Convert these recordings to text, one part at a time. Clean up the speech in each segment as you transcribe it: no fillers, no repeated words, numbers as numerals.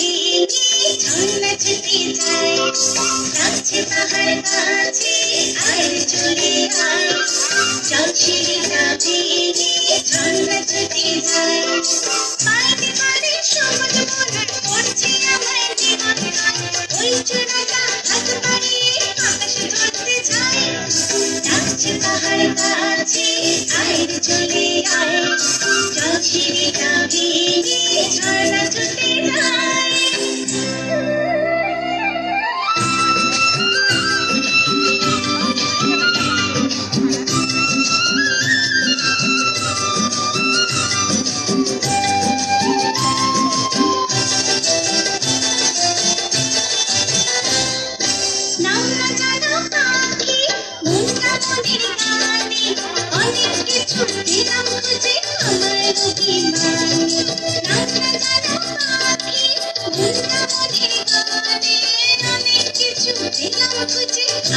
ভেঙে ঝর্ণা ছুটে যায়, ডাকছে পাহাড় কাছে আয় চলে আয়, জল সিঁড়িটা ভেঙে ঝর্ণা ছুটে যায়। পাইতে পারে সবুজ মনে পড়ছে আমার জীবন, ওই চূড়াটা হাত বাড়িয়ে আকাশে ধরতে যায়, ডাকছে পাহাড় কাছে আয় চলে আয়, জল সিঁড়িটা ভেঙে ঝর্ণা ছুটে যায়।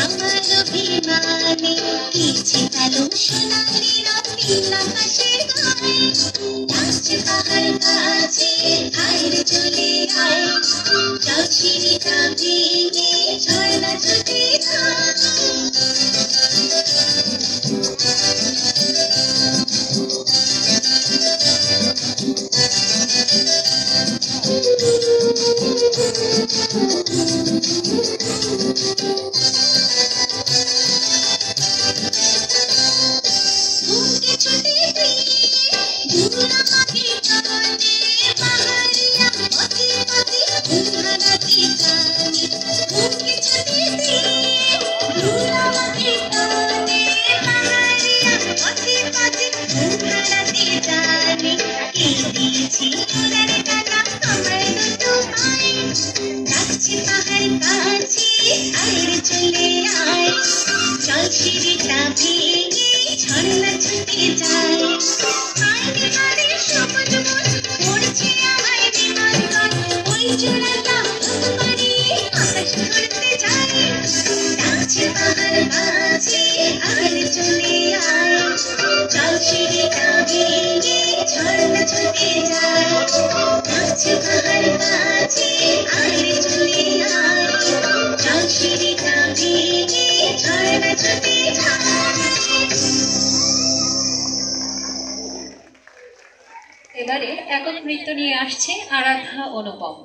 আমার অভিমানে কিছু কালো সোনালি রঙিন আকাশের গায়ে, ডাকছে পাহাড় কাছে আয় চলে আয়, জল সিঁড়িটা ভেঙে ঝর্ণা ছুটে যায়। জল সিঁড়িটা ভেঙে ঝর্ণা ছুটে যায়, পাইতে পারে সবুজ মন পড়ছে আমার জীবন, ওই চূড়াটা হাত বাড়িয়ে আকাশ ধরতে যায়, ডাকছে পাহাড় কাছে আয় চলে আয়, জল সিঁড়িটা ভেঙে ঝর্ণা ছুটে যায়, ডাকছে পাহাড় কাছে আয় চলে আয়, জল সিঁড়িটা ভেঙে ঝর্ণা ছুটে যায়। এবারে একক নৃত্য নিয়ে আসছে আরাধা অনুপম।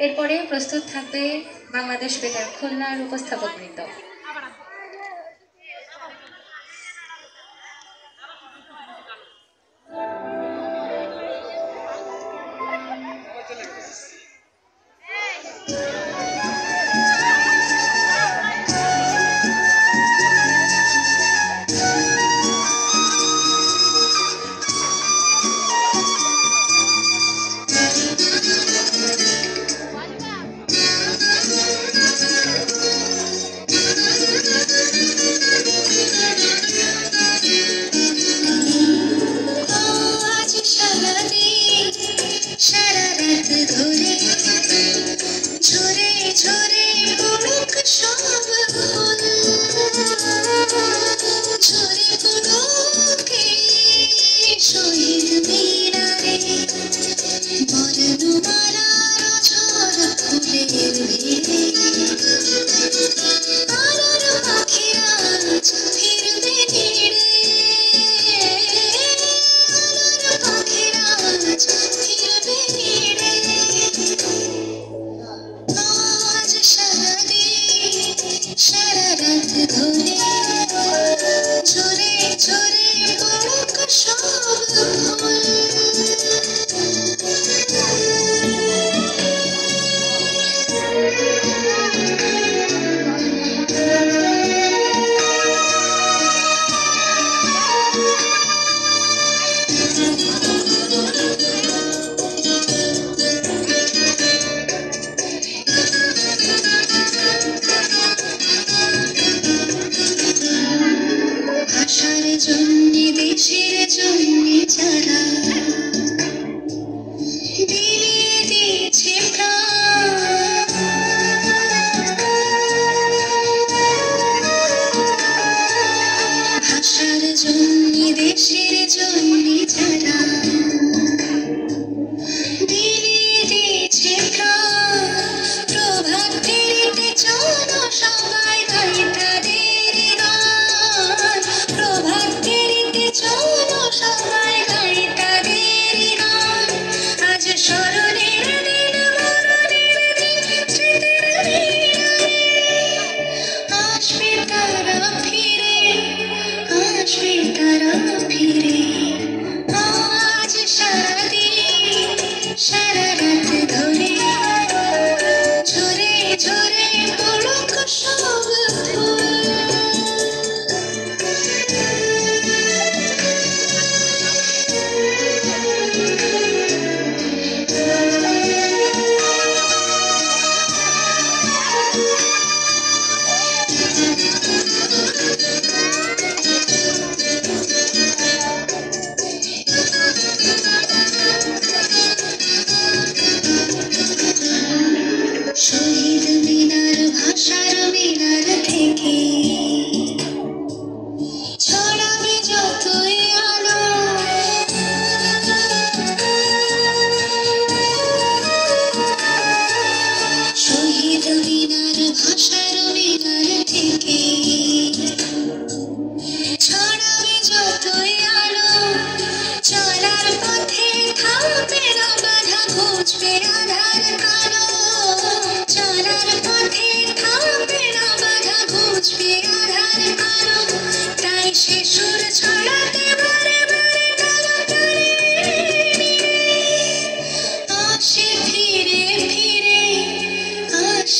এরপরে প্রস্তুত থাকবে বাংলাদেশ বেতার খুলনার উপস্থাপক বৃন্দ।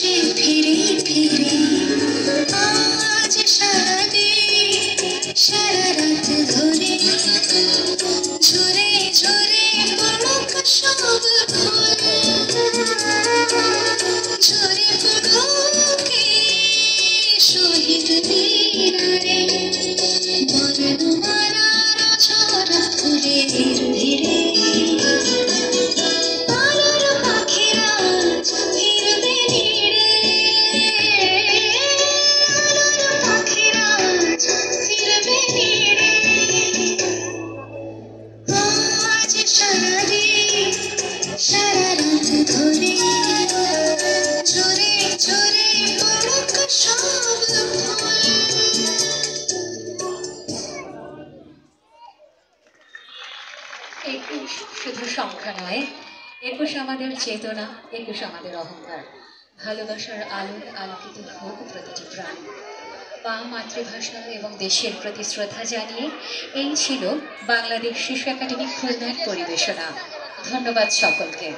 আসে ফিরে ফিরে আজ সারাদিন সারা রাত ধরে ঝরে ঝরে পড়ুক সব ফুল ঝরে পড়ুক শহীদ মিনারে বর্ণমালার ঝরা ফুলের ভিড়ে আলোর পাখিরা ফিরবে নিড়ে আলোর পাখিরা ফিরবে নিড়ে আজ সারাদিন সারা রাত ধরে ঝরে ঝরে পড়ুক সব ফুল। একুশ শুধু সংখ্যা নয়, একুশ আমাদের চেতনা, একুশ আমাদের অহংকার। ভালোবাসার আলোয় আলোকিত হোক প্রতিটি প্রাণ। মা, মাতৃভাষা এবং দেশের প্রতি শ্রদ্ধা জানিয়ে এই ছিল বাংলাদেশ শিশু একাডেমি খুলনার পরিবেশনা। ধন্যবাদ সকলকে।